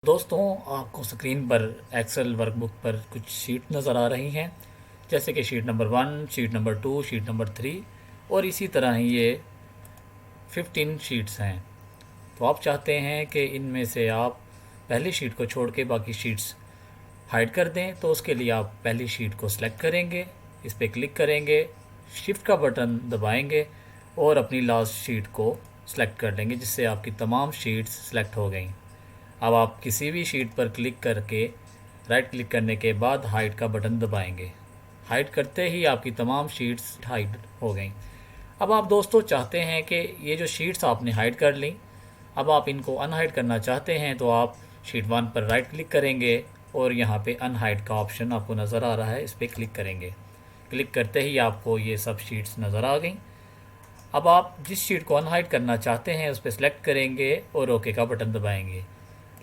दोस्तों, आपको स्क्रीन पर एक्सेल वर्कबुक पर कुछ शीट नज़र आ रही हैं, जैसे कि sheet number 1, sheet number 2, sheet number 3 और इसी तरह ही ये 15 शीट्स हैं। तो आप चाहते हैं कि इनमें से आप पहली शीट को छोड़ के बाकी शीट्स हाइड कर दें। तो उसके लिए आप पहली शीट को सिलेक्ट करेंगे, इस पर क्लिक करेंगे, शिफ्ट का बटन दबाएंगे और अपनी लास्ट शीट को सिलेक्ट कर लेंगे, जिससे आपकी तमाम शीट्स सिलेक्ट हो गई। अब आप किसी भी शीट पर क्लिक करके राइट क्लिक करने के बाद हाइड का बटन दबाएंगे। हाइड करते ही आपकी तमाम शीट्स हाइड हो गई। अब आप दोस्तों चाहते हैं कि ये जो शीट्स आपने हाइड कर ली, अब आप इनको अनहाइड करना चाहते हैं, तो आप शीट 1 पर राइट क्लिक करेंगे और यहाँ पे अनहाइड का ऑप्शन आपको नज़र आ रहा है, इस पर क्लिक करेंगे। क्लिक करते ही आपको ये सब शीट्स नज़र आ गई। अब आप जिस शीट को अनहाइड करना चाहते हैं उस पर सिलेक्ट करेंगे और ओके का बटन दबाएंगे।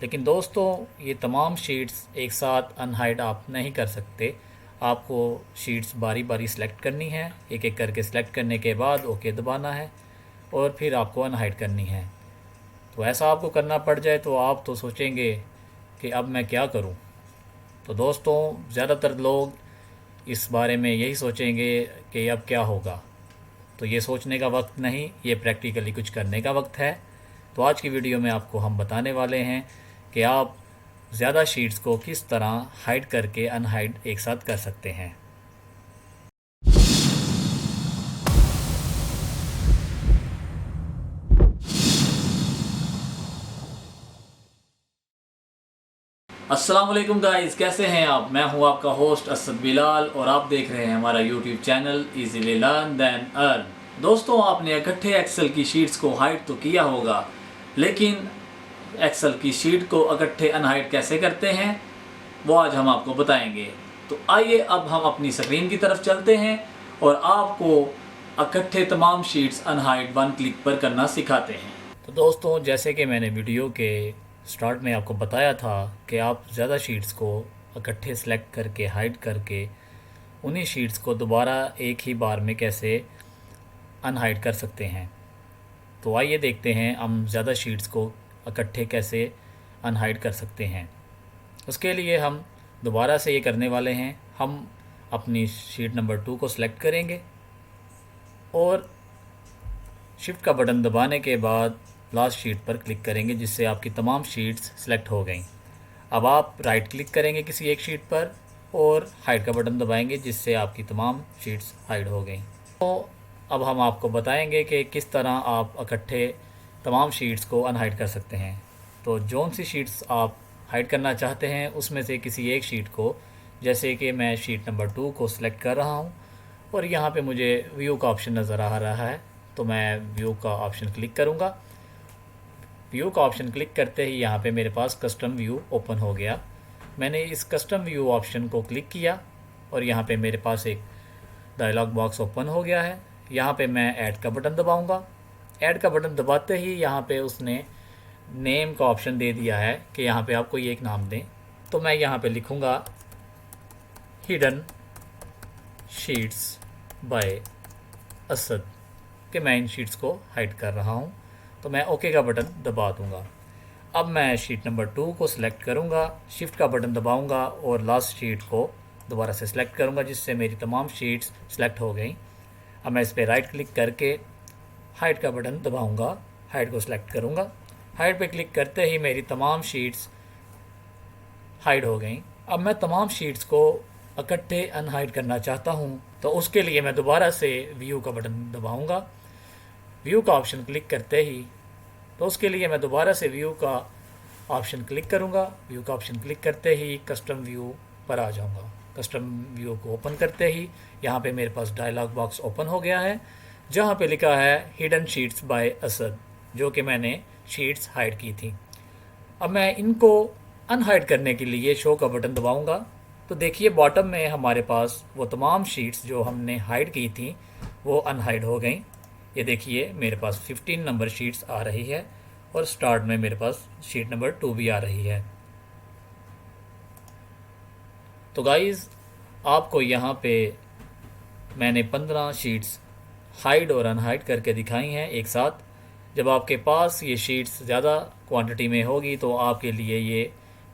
लेकिन दोस्तों, ये तमाम शीट्स एक साथ अनहाइड आप नहीं कर सकते। आपको शीट्स बारी बारी सेलेक्ट करनी है, एक एक करके सिलेक्ट करने के बाद ओके दबाना है और फिर आपको अनहाइड करनी है। तो ऐसा आपको करना पड़ जाए तो आप तो सोचेंगे कि अब मैं क्या करूं। तो दोस्तों, ज़्यादातर लोग इस बारे में यही सोचेंगे कि अब क्या होगा। तो ये सोचने का वक्त नहीं, ये प्रैक्टिकली कुछ करने का वक्त है। तो आज की वीडियो में आपको हम बताने वाले हैं कि आप ज़्यादा शीट्स को किस तरह हाइड करके अनहाइड एक साथ कर सकते हैं। अस्सलाम वालेकुम गाइस, कैसे हैं आप? मैं हूं आपका होस्ट असद बिलाल और आप देख रहे हैं हमारा YouTube channel easily learn then earn. दोस्तों, आपने इकट्ठे एक्सेल की शीट्स को हाइड तो किया होगा, लेकिन एक्सेल की शीट को इकट्ठे अनहाइड कैसे करते हैं वो आज हम आपको बताएंगे। तो आइए अब हम अपनी स्क्रीन की तरफ चलते हैं और आपको इकट्ठे तमाम शीट्स अनहाइड 1 क्लिक पर करना सिखाते हैं। तो दोस्तों, जैसे कि मैंने वीडियो के स्टार्ट में आपको बताया था कि आप ज़्यादा शीट्स को इकट्ठे सेलेक्ट करके हाइड करके उन्हीं शीट्स को दोबारा एक ही बार में कैसे अनहाइड कर सकते हैं। तो आइए देखते हैं हम ज़्यादा शीट्स को इकट्ठे कैसे अनहाइड कर सकते हैं। उसके लिए हम दोबारा से ये करने वाले हैं। हम अपनी शीट नंबर 2 को सिलेक्ट करेंगे और शिफ्ट का बटन दबाने के बाद लास्ट शीट पर क्लिक करेंगे, जिससे आपकी तमाम शीट्स सेलेक्ट हो गई। अब आप राइट क्लिक करेंगे किसी एक शीट पर और हाइड का बटन दबाएंगे, जिससे आपकी तमाम शीट्स हाइड हो गई। तो अब हम आपको बताएंगे कि किस तरह आप इकट्ठे तमाम शीट्स को अनहाइड कर सकते हैं। तो जौन सी शीट्स आप हाइड करना चाहते हैं उसमें से किसी एक शीट को, जैसे कि मैं शीट नंबर 2 को सिलेक्ट कर रहा हूं और यहाँ पे मुझे व्यू का ऑप्शन नज़र आ रहा है, तो मैं व्यू का ऑप्शन क्लिक करूँगा। व्यू का ऑप्शन क्लिक करते ही यहाँ पे मेरे पास कस्टम व्यू ओपन हो गया। मैंने इस कस्टम व्यू ऑप्शन को क्लिक किया और यहाँ पे मेरे पास एक डायलॉग बॉक्स ओपन हो गया है। यहाँ पे मैं ऐड का बटन दबाऊंगा। ऐड का बटन दबाते ही यहाँ पे उसने नेम का ऑप्शन दे दिया है कि यहाँ पे आप कोई एक नाम दें। तो मैं यहाँ पे लिखूँगा हिडन शीट्स बाय असद, कि मैं इन शीट्स को हाइड कर रहा हूँ। तो मैं ओके का बटन दबा दूँगा। अब मैं शीट नंबर 2 को सिलेक्ट करूँगा, शिफ्ट का बटन दबाऊँगा और लास्ट शीट को दोबारा से सिलेक्ट करूँगा, जिससे मेरी तमाम शीट्स सेलेक्ट हो गई। अब मैं इस पर राइट क्लिक करके हाइड का बटन दबाऊँगा, हाइड को सिलेक्ट करूँगा। हाइड पे क्लिक करते ही मेरी तमाम शीट्स हाइड हो गई। अब मैं तमाम शीट्स को इकट्ठे अनहाइड करना चाहता हूँ, तो उसके लिए मैं दोबारा से व्यू का बटन दबाऊँगा। व्यू का ऑप्शन क्लिक करते ही, तो उसके लिए मैं दोबारा से व्यू का ऑप्शन क्लिक करूँगा। व्यू का ऑप्शन क्लिक करते ही कस्टम व्यू पर आ जाऊँगा। कस्टम व्यू को ओपन करते ही यहाँ पे मेरे पास डायलॉग बॉक्स ओपन हो गया है, जहाँ पे लिखा है हिडन शीट्स बाय असद, जो कि मैंने शीट्स हाइड की थी। अब मैं इनको अनहाइड करने के लिए शो का बटन दबाऊँगा। तो देखिए बॉटम में हमारे पास वो तमाम शीट्स जो हमने हाइड की थी वो अनहाइड हो गई। ये देखिए मेरे पास 15 नंबर शीट्स आ रही है और स्टार्ट में मेरे पास शीट नंबर 2 भी आ रही है। तो गाइज़, आपको यहाँ पे मैंने 15 शीट्स हाइड और अनहाइड करके दिखाई हैं एक साथ। जब आपके पास ये शीट्स ज़्यादा क्वांटिटी में होगी तो आपके लिए ये